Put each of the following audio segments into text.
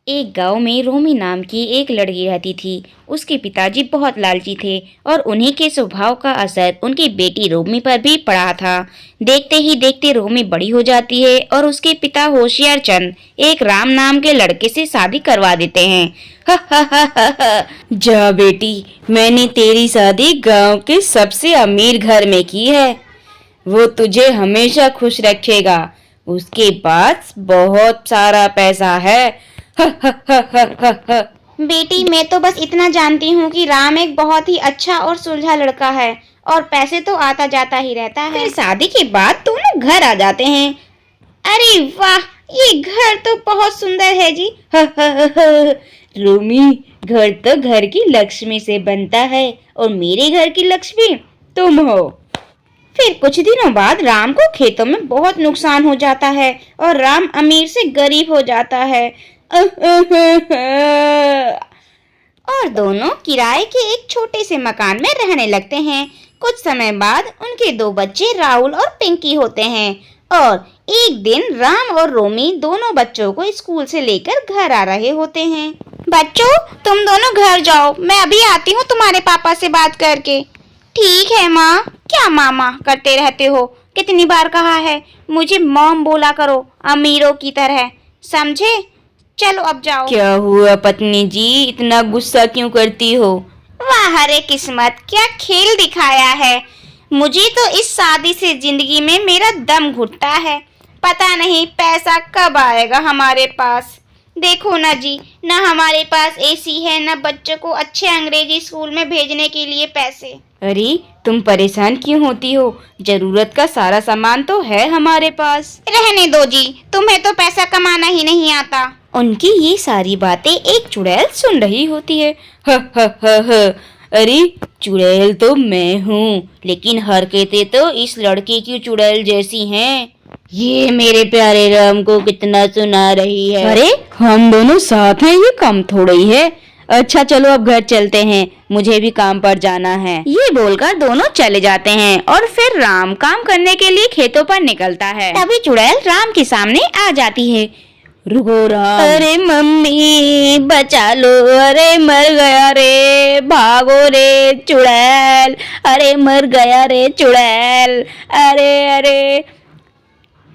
एक गांव में रोमी नाम की एक लड़की रहती थी। उसके पिताजी बहुत लालची थे और उन्हीं के स्वभाव का असर उनकी बेटी रोमी पर भी पड़ा था। देखते ही देखते रोमी बड़ी हो जाती है और उसके पिता होशियार चंद एक राम नाम के लड़के से शादी करवा देते हैं। हा हा हा हा हा। जा बेटी, मैंने तेरी शादी गांव के सबसे अमीर घर में की है। वो तुझे हमेशा खुश रखेगा। उसके पास बहुत सारा पैसा है। बेटी, मैं तो बस इतना जानती हूँ कि राम एक बहुत ही अच्छा और सुलझा लड़का है और पैसे तो आता जाता ही रहता है। फिर शादी के बाद दोनों घर आ जाते हैं। अरे वाह, ये घर तो बहुत सुंदर है जी। रोमी, घर तो घर की लक्ष्मी से बनता है और मेरे घर की लक्ष्मी तुम हो। फिर कुछ दिनों बाद राम को खेतों में बहुत नुकसान हो जाता है और राम अमीर से गरीब हो जाता है। और दोनों किराए के एक छोटे से मकान में रहने लगते हैं। कुछ समय बाद उनके दो बच्चे राहुल और पिंकी होते हैं और एक दिन राम और रोमी दोनों बच्चों को स्कूल से लेकर घर आ रहे होते हैं। बच्चों, तुम दोनों घर जाओ, मैं अभी आती हूँ तुम्हारे पापा से बात करके। ठीक है माँ। क्या मामा करते रहते हो? कितनी बार कहा है मुझे मॉम बोला करो, अमीरों की तरह, समझे? चलो अब जाओ। क्या हुआ पत्नी जी, इतना गुस्सा क्यों करती हो? वाह रे किस्मत, क्या खेल दिखाया है। मुझे तो इस शादी से जिंदगी में मेरा दम घुटता है। पता नहीं पैसा कब आएगा हमारे पास। देखो ना जी, ना हमारे पास एसी है, ना बच्चों को अच्छे अंग्रेजी स्कूल में भेजने के लिए पैसे। अरे तुम परेशान क्यों होती हो? जरूरत का सारा सामान तो है हमारे पास। रहने दो जी, तुम्हें तो पैसा कमाना ही नहीं आता। उनकी ये सारी बातें एक चुड़ैल सुन रही होती है। ह ह ह ह। अरे चुड़ैल तो मैं हूँ, लेकिन हरकतें तो इस लड़के की चुड़ैल जैसी हैं। ये मेरे प्यारे राम को कितना सुना रही है। अरे हम दोनों साथ हैं, ये कम थोड़ी है। अच्छा चलो अब घर चलते हैं, मुझे भी काम पर जाना है। ये बोलकर दोनों चले जाते हैं और फिर राम काम करने के लिए खेतों पर निकलता है। तभी चुड़ैल राम के सामने आ जाती है। रुको राम। अरे मम्मी बचा लो, अरे मर गया रे, भागो रे चुड़ैल, अरे मर गया रे चुड़ैल, अरे अरे।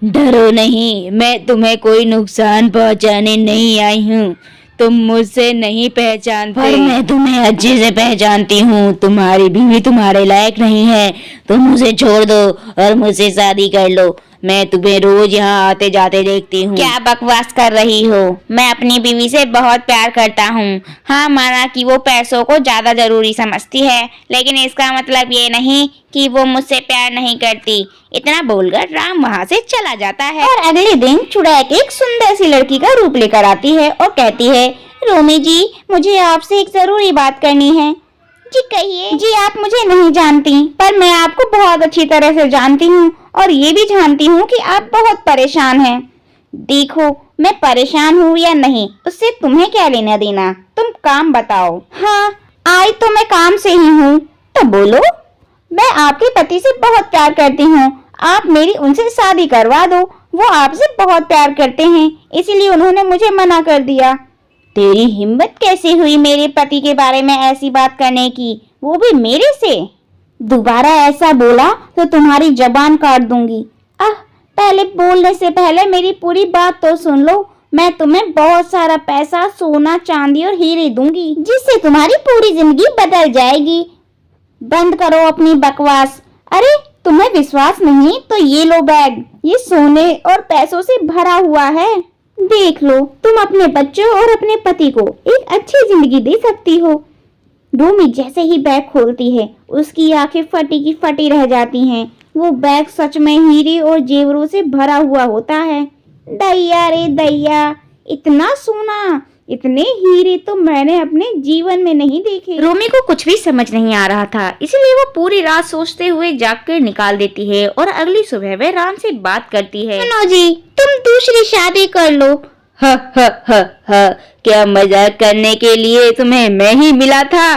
डरो नहीं, मैं तुम्हें कोई नुकसान पहुंचाने नहीं आई हूँ। तुम मुझसे नहीं पहचानते, पर मैं तुम्हें अच्छे से पहचानती हूँ। तुम्हारी बीवी तुम्हारे लायक नहीं है, तुम मुझे छोड़ दो और मुझसे शादी कर लो। मैं तुम्हें रोज यहाँ आते जाते देखती हूँ। क्या बकवास कर रही हो? मैं अपनी बीवी से बहुत प्यार करता हूँ। हाँ, माना कि वो पैसों को ज्यादा जरूरी समझती है, लेकिन इसका मतलब ये नहीं कि वो मुझसे प्यार नहीं करती। इतना बोलकर राम वहाँ से चला जाता है। और अगले दिन चुड़ैल एक सुंदर सी लड़की का रूप लेकर आती है और कहती है, रोमी जी, मुझे आपसे एक जरूरी बात करनी है। जी कहिए। जी, आप मुझे नहीं जानती, पर मैं आपको बहुत अच्छी तरह से जानती हूँ और ये भी जानती हूँ कि आप बहुत परेशान हैं। देखो, मैं परेशान हूँ या नहीं, उससे तुम्हें क्या लेना देना? तुम काम बताओ। हाँ, आई तो मैं काम से ही हूँ। तो बोलो। मैं आपके पति से बहुत प्यार करती हूँ, आप मेरी उनसे शादी करवा दो। वो आपसे बहुत प्यार करते हैं, इसीलिए उन्होंने मुझे मना कर दिया। तेरी हिम्मत कैसे हुई मेरे पति के बारे में ऐसी बात करने की, वो भी मेरे से? दोबारा ऐसा बोला तो तुम्हारी जबान काट दूंगी। पहले बोलने से पहले मेरी पूरी बात तो सुन लो। मैं तुम्हें बहुत सारा पैसा, सोना, चांदी और हीरे दूंगी, जिससे तुम्हारी पूरी जिंदगी बदल जाएगी। बंद करो अपनी बकवास। अरे तुम्हें विश्वास नहीं तो ये लो बैग, ये सोने और पैसों से भरा हुआ है। देख लो, तुम अपने बच्चों और अपने पति को एक अच्छी जिंदगी दे सकती हो। रोमी जैसे ही बैग खोलती है, उसकी आंखें फटी की फटी रह जाती हैं। वो बैग सच में हीरे और जेवरों से भरा हुआ होता है। दैया रे दैया, इतना सोना, इतने हीरे तो मैंने अपने जीवन में नहीं देखे। रोमी को कुछ भी समझ नहीं आ रहा था, इसलिए वो पूरी रात सोचते हुए जाग कर निकाल देती है और अगली सुबह वह राम से बात करती है। सुनो जी, तुम दूसरी शादी कर लो। ह ह ह ह, क्या मजाक करने के लिए तुम्हें मैं ही मिला था?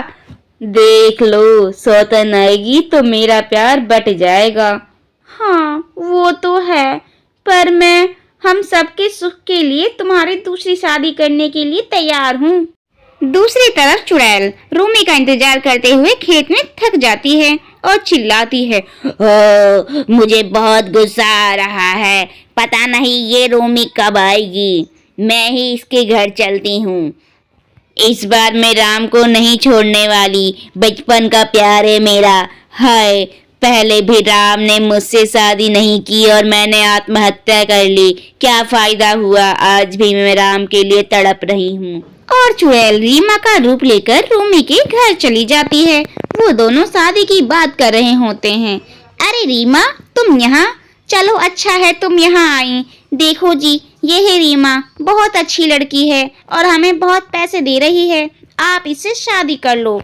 देख लो, सौतन आएगी तो मेरा प्यार बट जाएगा। हाँ वो तो है, पर मैं हम सबके सुख के लिए तुम्हारी दूसरी शादी करने के लिए तैयार हूँ। दूसरी तरफ चुड़ैल रूमी का इंतजार करते हुए खेत में थक जाती है और चिल्लाती है, मुझे बहुत गुस्सा आ रहा है, पता नहीं ये रूमी कब आएगी। मैं ही इसके घर चलती हूँ। इस बार मैं राम को नहीं छोड़ने वाली। बचपन का प्यार है मेरा। हाय, पहले भी राम ने मुझसे शादी नहीं की और मैंने आत्महत्या कर ली। क्या फायदा हुआ? आज भी मैं राम के लिए तड़प रही हूँ। और चुड़ैल रीमा का रूप लेकर रूमी के घर चली जाती है। वो दोनों शादी की बात कर रहे होते हैं। अरे रीमा, तुम यहाँ? चलो अच्छा है तुम यहाँ आई। देखो जी, ये है रीमा, बहुत अच्छी लड़की है और हमें बहुत पैसे दे रही है। आप इससे शादी कर लो।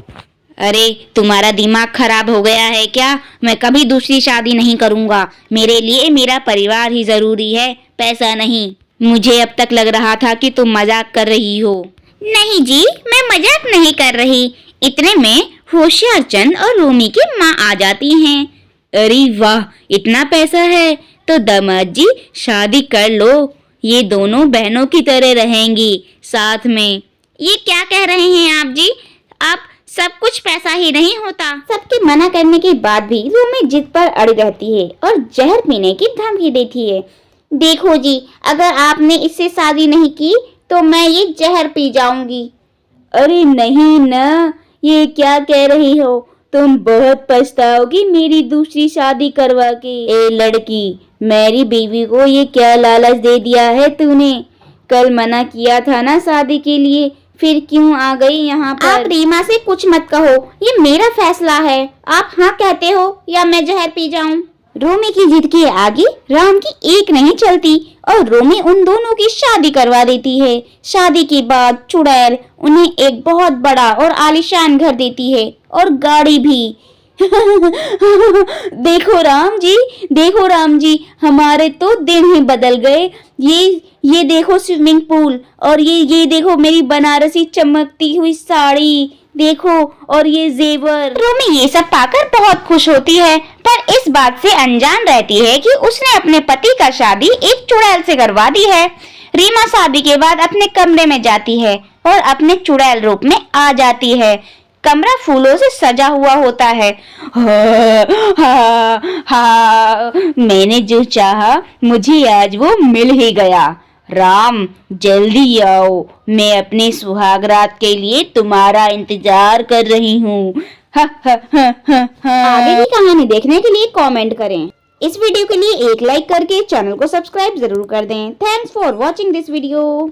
अरे, तुम्हारा दिमाग खराब हो गया है क्या? मैं कभी दूसरी शादी नहीं करूँगा। मेरे लिए मेरा परिवार ही जरूरी है, पैसा नहीं। मुझे अब तक लग रहा था कि तुम मजाक कर रही हो। नहीं जी, मैं मजाक नहीं कर रही। इतने में होशियार चंद और रूमी की माँ आ जाती हैं। अरे वाह, इतना पैसा है तो दामाद जी शादी कर लो। ये दोनों बहनों की तरह रहेंगी साथ में। ये क्या कह रहे हैं आप जी? आप सब कुछ पैसा ही नहीं होता। सबके मना करने के बाद भी रूमी जिद पर अड़ी रहती है और जहर पीने की धमकी देती है। देखो जी, अगर आपने इससे शादी नहीं की तो मैं ये जहर पी जाऊंगी। अरे नहीं ना, ये क्या कह रही हो? तुम बहुत पछताओगी मेरी दूसरी शादी करवा के। ए लड़की, मेरी बीवी को ये क्या लालच दे दिया है तूने? कल मना किया था ना शादी के लिए, फिर क्यों आ गई यहाँ पर? आप रीमा से कुछ मत कहो, ये मेरा फैसला है। आप हाँ कहते हो या मैं जहर पी जाऊं? रूमी की जिद के आगे राम की एक नहीं चलती और रूमी उन दोनों की शादी करवा देती है। शादी के बाद चुड़ैल उन्हें एक बहुत बड़ा और आलीशान घर देती है और गाड़ी भी। देखो राम जी, हमारे तो दिन ही बदल गए। ये देखो स्विमिंग पूल, और ये देखो मेरी बनारसी चमकती हुई साड़ी, देखो, और ये जेवर। रूमी ये सब पाकर बहुत खुश होती है, पर इस बात से अनजान रहती है कि उसने अपने पति का शादी एक चुड़ैल से करवा दी है। रीमा शादी के बाद अपने कमरे में जाती है और अपने चुड़ैल रूप में आ जाती है। कमरा फूलों से सजा हुआ होता है। मैंने जो चाहा मुझे आज वो मिल ही गया। राम, जल्दी आओ, मैं अपने सुहागरात के लिए तुम्हारा इंतजार कर रही हूँ। आगे की कहानी देखने के लिए कमेंट करें। इस वीडियो के लिए एक लाइक करके चैनल को सब्सक्राइब जरूर कर दें। Thanks for watching this video.